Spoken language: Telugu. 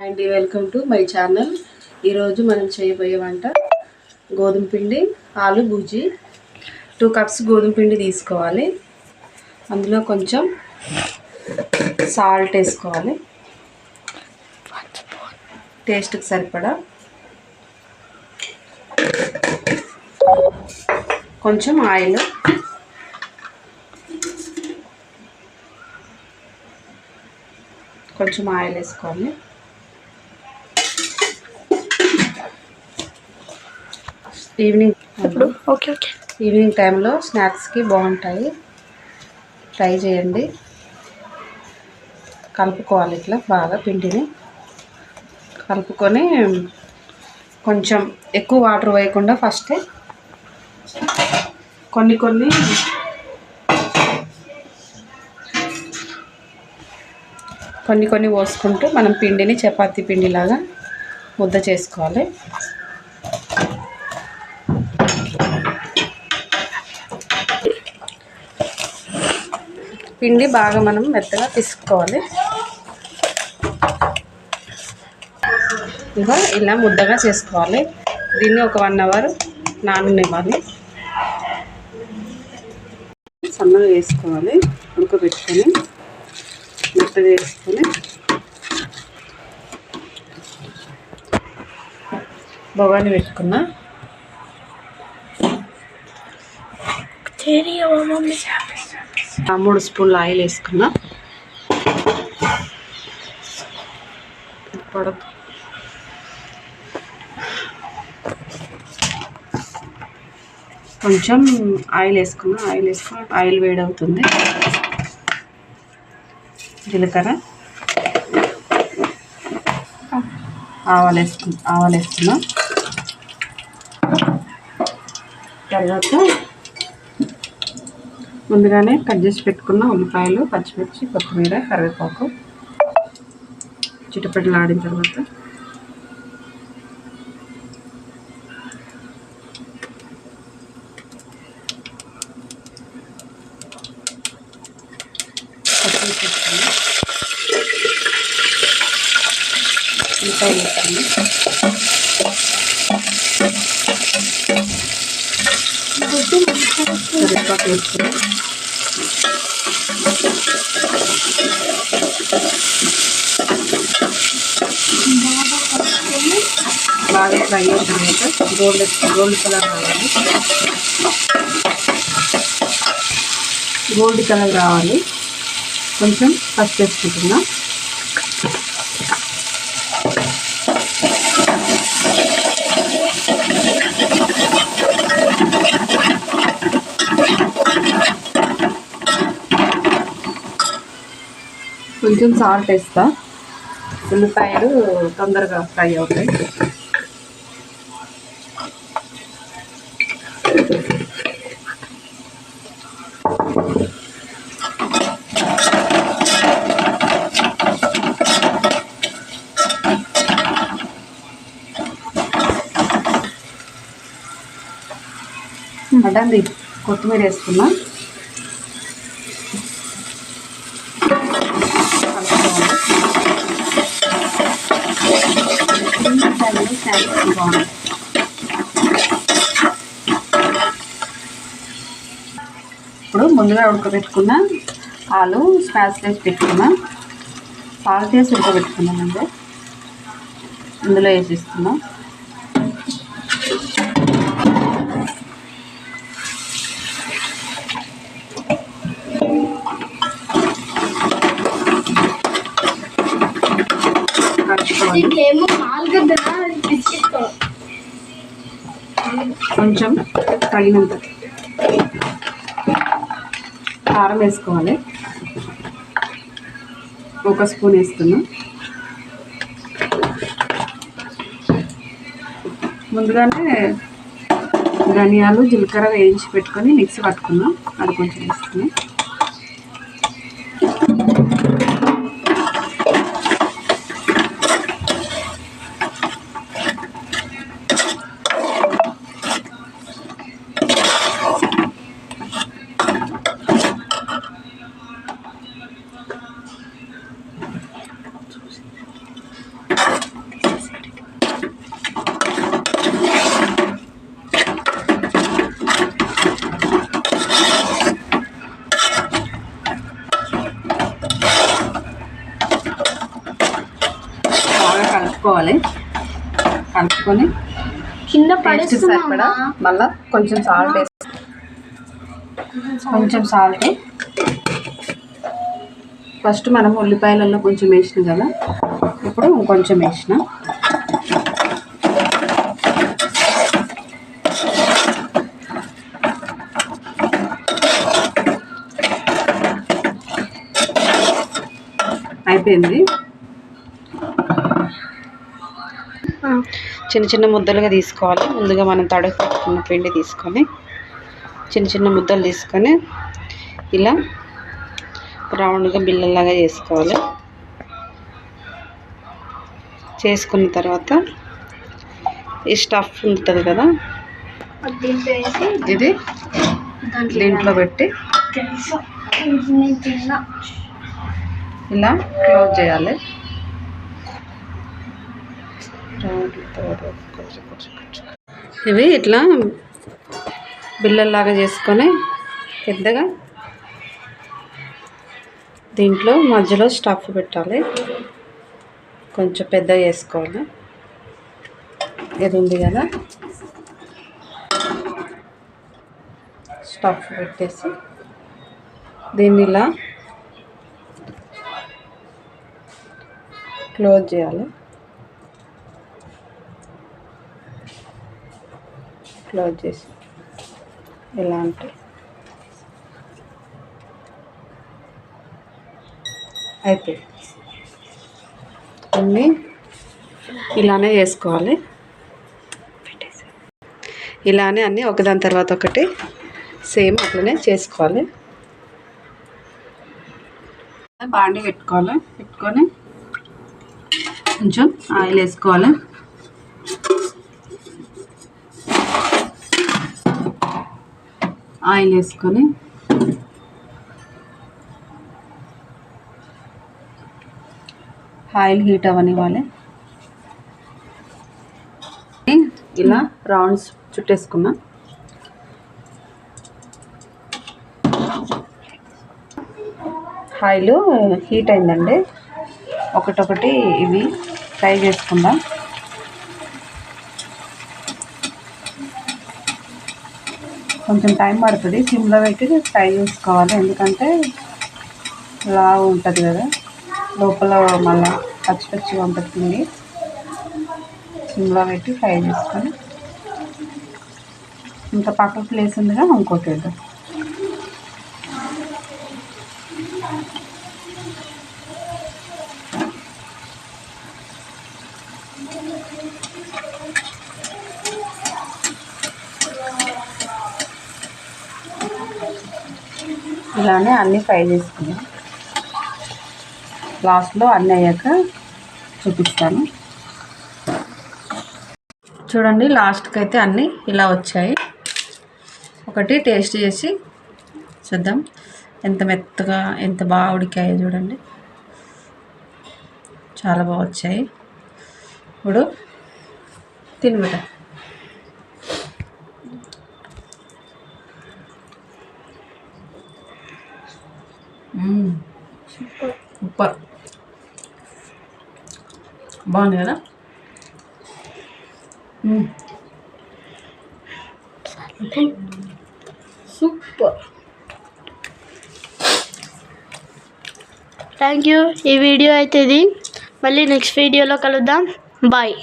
అండి వెల్కమ్ టు మై ఛానల్. ఈరోజు మనం చేయబోయే వంట గోధుమ పిండి ఆలు బూజీ. 2 కప్స్ గోధుమ పిండి తీసుకోవాలి. అందులో కొంచెం సాల్ట్ వేసుకోవాలి, టేస్ట్కి సరిపడా. కొంచెం ఆయిల్, వేసుకోవాలి. ఈవినింగ్ టైంలో స్నాక్స్కి బాగుంటాయి, ట్రై చేయండి. కలుపుకోవాలి, ఇట్లా బాగా పిండిని కలుపుకొని కొంచెం ఎక్కువ వాటర్ వేయకుండా ఫస్టే కొన్ని పోసుకుంటూ మనం పిండిని చపాతీ పిండిలాగా ముద్ద చేసుకోవాలి. పిండి బాగా మనం మెత్తగా పిసుకోవాలి. ఇంకా ఇలా ముద్దగా చేసుకోవాలి. దీన్ని ఒక 1 అవర్ నాననివ్వాలి. సన్నగా వేసుకోవాలి, ఉడకబెట్టుకొని మెత్తగా వేసుకొని బగాని పెట్టుకున్నా. 3 స్పూన్ల ఆయిల్ వేసుకున్నా. కొంచెం ఆయిల్ వేసుకున్నా. ఆయిల్ వేడవుతుంది. జీలకర్ర, ఆవాలు వేసుకున్నా. తర్వాత ముందుగానే కట్ చేసి పెట్టుకున్న ఉల్లిపాయలు, పచ్చిమిర్చి, కొత్తిమీర, కరివేపాకు చిటపటలాడిన తర్వాత ఉల్లిపాయలు వేసుకుని కరివేపాకు వేసుకుని బాగా ఫ్రై అయిన తర్వాత గోల్డ్ కలర్ రావాలి. కొంచెం పసుపు వేసుకుంటున్నా. కొంచెం సాల్ట్ వేస్తా, ఉల్లిపాయలు తొందరగా ఫ్రై అవుతాయి. అడ్డండి కొత్తిమీర వేసుకున్నా. ఇప్పుడు ముందుగా ఉడకబెట్టుకున్న ఆలు స్మాష్ చేసి పెట్టుకున్నా. సాల్ట్ వేసి ఉడకబెట్టుకున్నానండి. ఇందులో వేసేస్తున్నా. కొంచెం తగినంత కారం వేసుకోవాలి. 1 స్పూన్ వేస్తున్నా. ముందుగానే ధనియాలు, జీలకర్ర వేయించి పెట్టుకొని మిక్సీ పట్టుకున్నాం. అది కొంచెం వేస్తున్నా. బాగా కలుపుకోవాలి. కలుపుకొని కింద టేస్ట్ సరిపడా మళ్ళీ కొంచెం సాల్ట్ వేసి ఫస్ట్ మనం ఉల్లిపాయలలో కొంచెం వేసినాం కదా, ఇప్పుడు ఇంకొంచెం వేసిన. అయిపోయింది. చిన్న చిన్న ముద్దలుగా తీసుకోవాలి. ముందుగా మనం తడుపు పెట్టుకున్న పిండి తీసుకొని చిన్న చిన్న ముద్దలు తీసుకొని ఇలా రౌండ్గా బిల్లలాగా చేసుకోవాలి. చేసుకున్న తర్వాత ఈ స్టఫ్ ఉంటుంది కదా, ఇది దీంట్లో పెట్టి ఇలా క్లోజ్ చేయాలి. ఇవి ఇట్లా బిల్లల్లాగా చేసుకొని పెద్దగా దీంట్లో మధ్యలో స్టఫ్ పెట్టాలి. కొంచెం పెద్దగా చేసుకోవాలి. ఇది ఉంది కదా, స్టఫ్ పెట్టేసి దీన్ని ఇలా క్లోజ్ చేయాలి. క్లోజ్ చేసి ఎలా అంటే అయిపోయింది. అన్నీ ఇలానే చేసుకోవాలి. ఇలానే అన్నీ ఒకదాని తర్వాత ఒకటి సేమ్ అట్లనే చేసుకోవాలి. బాండి పెట్టుకోవాలి. పెట్టుకొని కొంచెం ఆయిల్ వేసుకోవాలి. ఆయిల్ వేసుకొని ఆయిల్ హీట్ అవ్వనివ్వాలి. ఇలా రౌండ్స్ చుట్టేసుకున్నా. ఆయిల్ హీట్ అయిందండి. ఒకటొకటి ఇవి ఫ్రై చేసుకుందాం. కొంచెం టైం పడుతుంది. సిమ్లో పెట్టి ఫ్రై చేసుకోవాలి. ఎందుకంటే లావు ఉంటుంది కదా, లోపల మళ్ళీ పచ్చి పచ్చిగా ఉంటుంది. సిమ్లో పెట్టి ఫ్రై చేసుకొని ఇంకా పక్క ప్లేస్ ఉందిగా ఇంకోటి వేద్దాం. ఇలానే అన్నీ ఫ్రై చేసుకున్నాం. లాస్ట్లో అన్నీ అయ్యాక చూపిస్తాను. చూడండి, లాస్ట్కి అయితే అన్నీ ఇలా వచ్చాయి. ఒకటి టేస్ట్ చేసి చూద్దాం ఎంత మెత్తగా ఎంత బాగా ఉడికాయో చూడండి. చాలా బాగా వచ్చాయి. ఇప్పుడు తినబిట. సూపర్, బాగుంది కదా. సూపర్. Thank you. ఈ వీడియో అయితే ఇది. మళ్ళీ నెక్స్ట్ వీడియోలో కలుద్దాం. బాయ్.